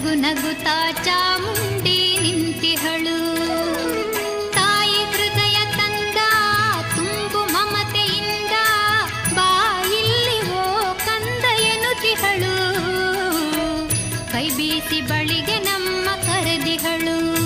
ನಗು ನಗುತ್ತಾ ಚಾಮುಂಡಿ ನಿಂತಿಹಳು. ತಾಯಿ ಹೃದಯ ತಂದ ತುಂಬು ಮಮತೆಯಿಂದ ಬಾಯಿಲ್ಲಿ ಓ ಕಂದ ಎನ್ನುತ್ತಿಹಳು. ಕೈ ಬೀಸಿ ಬಳಿಗೆ ನಮ್ಮ ಕರೆದಿಹಳು.